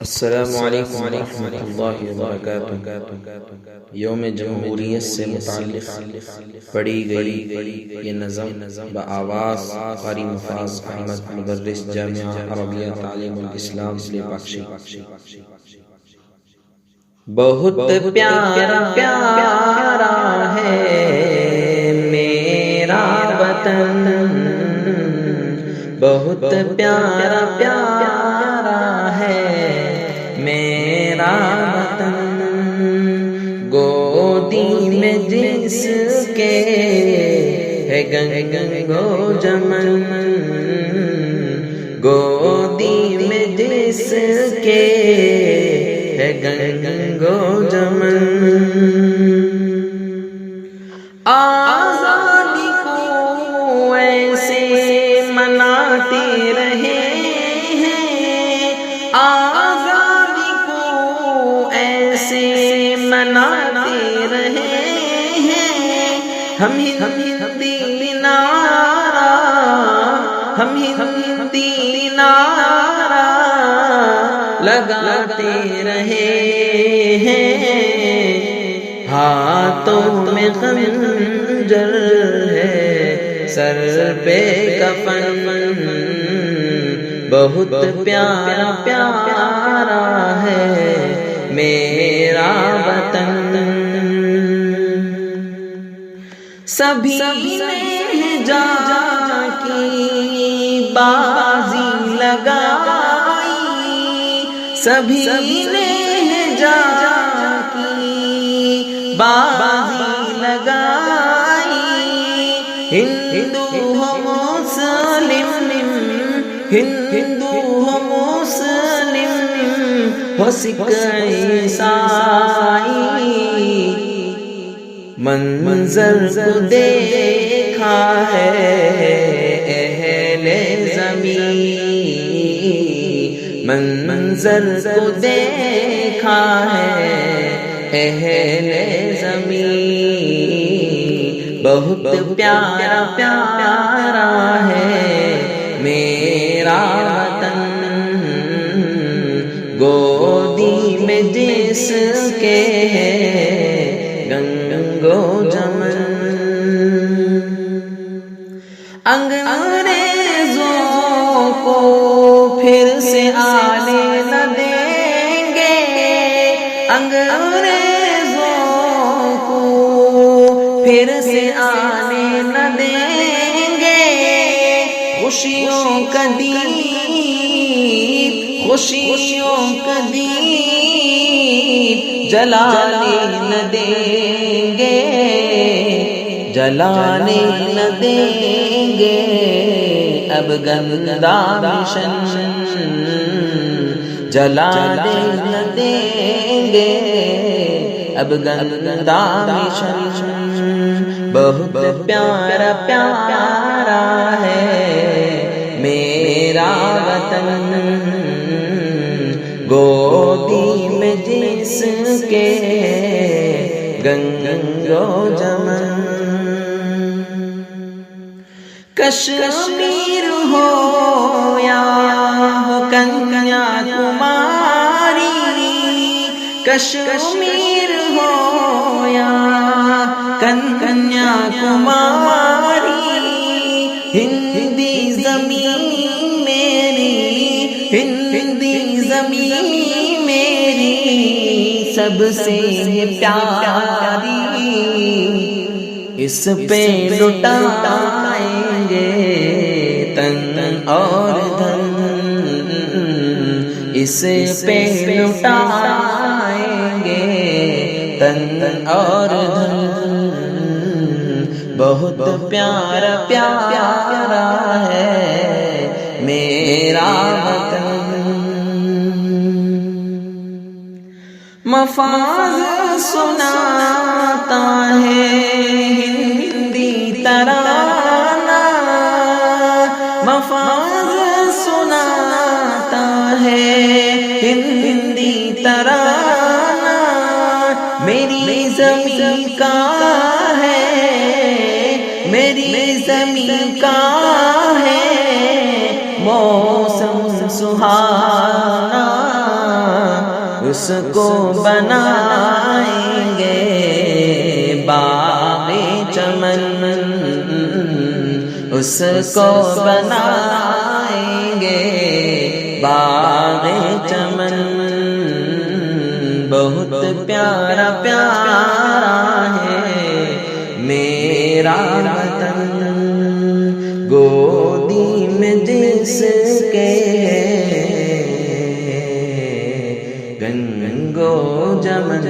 السلام علیکم ورحمۃ اللہ وبرکاتہ۔ یوم جمہوریت سے متعلق پڑھی گئی یہ نظم بآواز قاری مفاز احمد، مدرس جامعہ عربیہ تعلیم الاسلام بخشی۔ بہت پیارا پیارا ہے میرا وطن، بہت پیارا پیارا ہے میرا وطن، گودی میں جس کے ہے گنگو جمن، گودی میں جس کے ہے گنگو جمن، آزادی کو ایسے مناتے رہے ہیں، آزادی کو ایسے مناتے رہے ہیں، ہم ہندی نعرہ، ہم ہندی نعرہ لگاتے رہے ہیں، ہاتھوں میں خنجر ہے سر پہ کفن، بہت پیارا پیارا ہے میرا وطن، سبھی نے جا کی بازی لگائی، سبھی نے جا کی بازی لگائی، ہندو ہو مسلم، ہندو ہو مسلم ہو سکھ عیسائی، منظر کو دیکھا ہے اہل زمین، منظر کو دیکھا ہے اہل زمین، بہت پیارا پیارا ہے میرا وطن، گودی میں جس کے گنگو جمن، انگریزوں کو پھر سے آنے نہ دیں گے، انگریزوں کو پھر سے آنے نہ دیں گے، خوشیوں کا دیپ، خوشیوں کا دیپ جلانے نہ دیں گے، جلانے نہ دیں گے، اب گندا مشن جلانے نہ دیں گے، اب گندا مشن، بہت پیارا پیارا ہے میرا وطن، گودی میں جس کے گنگو جمن، کشمیر ہو یا ہو کنیا کماری، کشمیر ہو یا کنیا کماری، ہندی زمین میری، ہندی زمین میری سب سے پیاری، اس پہ لٹائیں گے تن اور دھن، اس پہ لٹائیں گے تن اور دھن، بہت پیارا پیارا ہے میرا وطن، مفاز سناتا ہے ہندی ترانہ، مفاز سناتا ہے ہندی ترانہ، میری زمین کا ہے، میری زمین کا ہے موسم سہانا، اس کو بنائیں گے باغ چمن، اس کو بنائیں گے باغ چمن، بہت پیارا پیارا ہے میرا وطن، گودی میں جس کے گنگو جمن،